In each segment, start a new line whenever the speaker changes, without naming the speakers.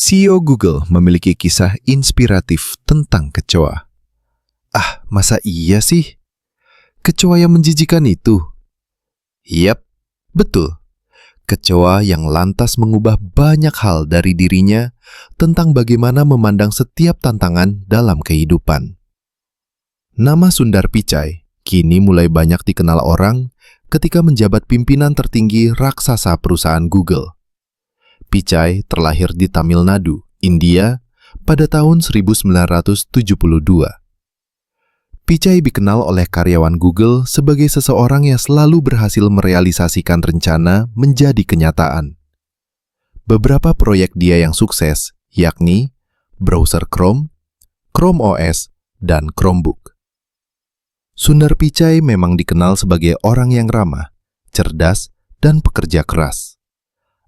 CEO Google memiliki kisah inspiratif tentang kecoa. Ah, masa iya sih? Kecoa yang menjijikan itu? Yap, betul. Kecoa yang lantas mengubah banyak hal dari dirinya tentang bagaimana memandang setiap tantangan dalam kehidupan. Nama Sundar Pichai kini mulai banyak dikenal orang ketika menjabat pimpinan tertinggi raksasa perusahaan Google. Pichai terlahir di Tamil Nadu, India, pada tahun 1972. Pichai dikenal oleh karyawan Google sebagai seseorang yang selalu berhasil merealisasikan rencana menjadi kenyataan. Beberapa proyek dia yang sukses, yakni browser Chrome, Chrome OS, dan Chromebook. Sundar Pichai memang dikenal sebagai orang yang ramah, cerdas, dan pekerja keras.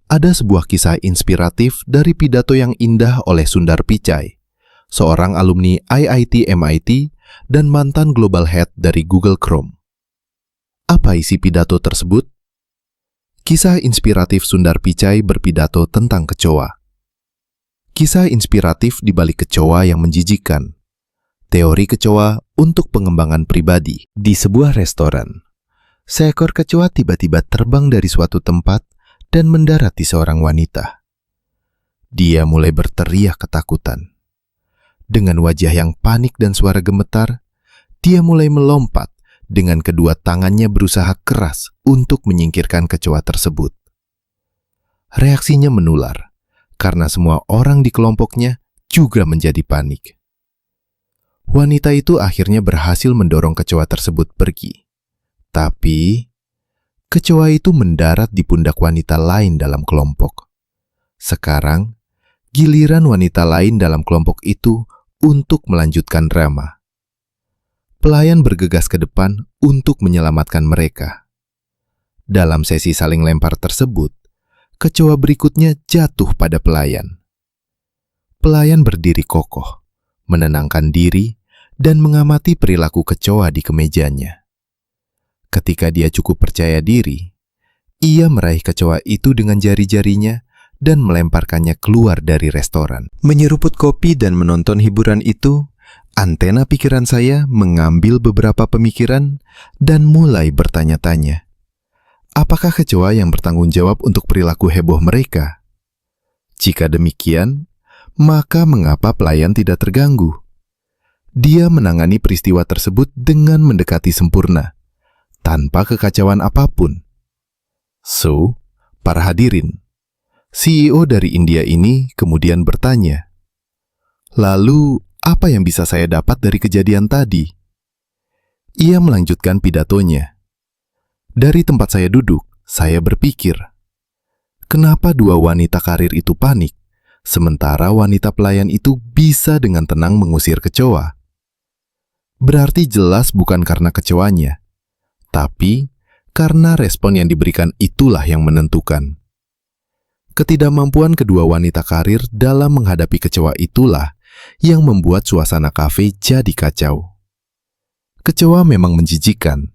Ada sebuah kisah inspiratif dari pidato yang indah oleh Sundar Pichai, seorang alumni IIT MIT dan mantan Global Head dari Google Chrome. Apa isi pidato tersebut? Kisah inspiratif Sundar Pichai berpidato tentang kecoa. Kisah inspiratif di balik kecoa yang menjijikkan. Teori kecoa untuk pengembangan pribadi. Di sebuah restoran, seekor kecoa tiba-tiba terbang dari suatu tempat dan mendarat di seorang wanita. Dia mulai berteriak ketakutan. Dengan wajah yang panik dan suara gemetar, dia mulai melompat dengan kedua tangannya berusaha keras untuk menyingkirkan kecoa tersebut. Reaksinya menular, karena semua orang di kelompoknya juga menjadi panik. Wanita itu akhirnya berhasil mendorong kecoa tersebut pergi. Tapi kecoa itu mendarat di pundak wanita lain dalam kelompok. Sekarang, giliran wanita lain dalam kelompok itu untuk melanjutkan drama. Pelayan bergegas ke depan untuk menyelamatkan mereka. Dalam sesi saling lempar tersebut, kecoa berikutnya jatuh pada pelayan. Pelayan berdiri kokoh, menenangkan diri, dan mengamati perilaku kecoa di kemejanya. Ketika dia cukup percaya diri, ia meraih kecoa itu dengan jari-jarinya dan melemparkannya keluar dari restoran. Menyeruput kopi dan menonton hiburan itu, antena pikiran saya mengambil beberapa pemikiran dan mulai bertanya-tanya. Apakah kecoa yang bertanggung jawab untuk perilaku heboh mereka? Jika demikian, maka mengapa pelayan tidak terganggu? Dia menangani peristiwa tersebut dengan mendekati sempurna, tanpa kekacauan apapun. So, para hadirin, CEO dari India ini kemudian bertanya, "Lalu, apa yang bisa saya dapat dari kejadian tadi?" Ia melanjutkan pidatonya. Dari tempat saya duduk, saya berpikir, kenapa dua wanita karir itu panik, sementara wanita pelayan itu bisa dengan tenang mengusir kecoa? Berarti jelas bukan karena kecoanya, tapi karena respon yang diberikan itulah yang menentukan. Ketidakmampuan kedua wanita karir dalam menghadapi kecoa itulah yang membuat suasana kafe jadi kacau. Kecoa memang menjijikkan,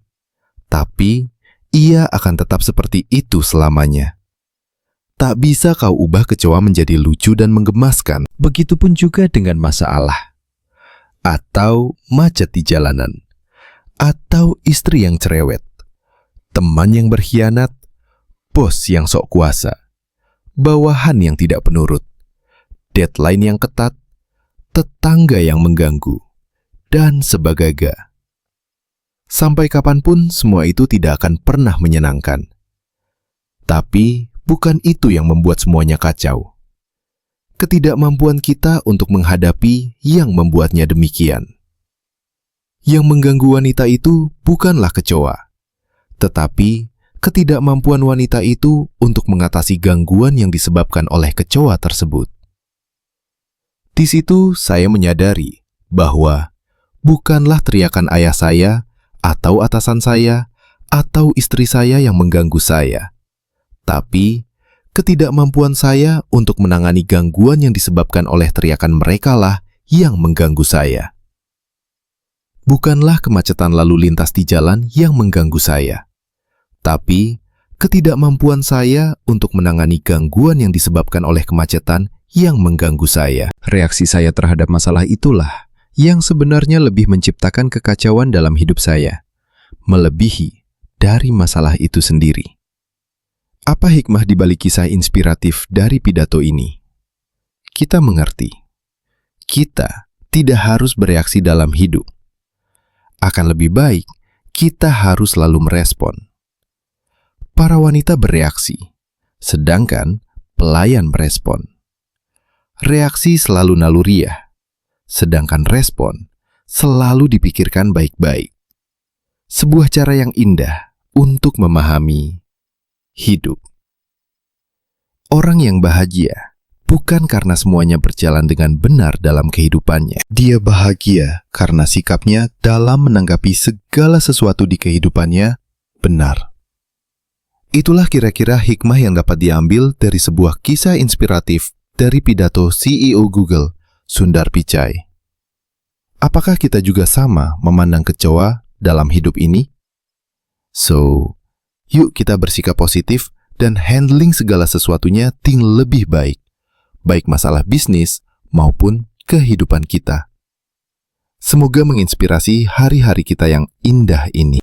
tapi ia akan tetap seperti itu selamanya. Tak bisa kau ubah kecoa menjadi lucu dan menggemaskan. Begitupun juga dengan masalah, atau macet di jalanan, atau istri yang cerewet, teman yang berkhianat, bos yang sok kuasa, bawahan yang tidak penurut, deadline yang ketat, tetangga yang mengganggu, dan sebagainya. Sampai kapanpun semua itu tidak akan pernah menyenangkan. Tapi bukan itu yang membuat semuanya kacau. Ketidakmampuan kita untuk menghadapi yang membuatnya demikian. Yang mengganggu wanita itu bukanlah kecoa, tetapi ketidakmampuan wanita itu untuk mengatasi gangguan yang disebabkan oleh kecoa tersebut. Di situ saya menyadari bahwa bukanlah teriakan ayah saya, atau atasan saya, atau istri saya yang mengganggu saya, tapi ketidakmampuan saya untuk menangani gangguan yang disebabkan oleh teriakan merekalah yang mengganggu saya. Bukanlah kemacetan lalu lintas di jalan yang mengganggu saya, tapi ketidakmampuan saya untuk menangani gangguan yang disebabkan oleh kemacetan yang mengganggu saya. Reaksi saya terhadap masalah itulah yang sebenarnya lebih menciptakan kekacauan dalam hidup saya, melebihi dari masalah itu sendiri. Apa hikmah di balik kisah inspiratif dari pidato ini? Kita mengerti, kita tidak harus bereaksi dalam hidup. Akan lebih baik, kita harus selalu merespon. Para wanita bereaksi, sedangkan pelayan merespon. Reaksi selalu naluriah, sedangkan respon selalu dipikirkan baik-baik. Sebuah cara yang indah untuk memahami hidup. Orang yang bahagia bukan karena semuanya berjalan dengan benar dalam kehidupannya. Dia bahagia karena sikapnya dalam menanggapi segala sesuatu di kehidupannya benar. Itulah kira-kira hikmah yang dapat diambil dari sebuah kisah inspiratif dari pidato CEO Google, Sundar Pichai. Apakah kita juga sama memandang kecoa dalam hidup ini? So, yuk kita bersikap positif dan handling segala sesuatunya lebih baik. Baik masalah bisnis maupun kehidupan kita. Semoga menginspirasi hari-hari kita yang indah ini.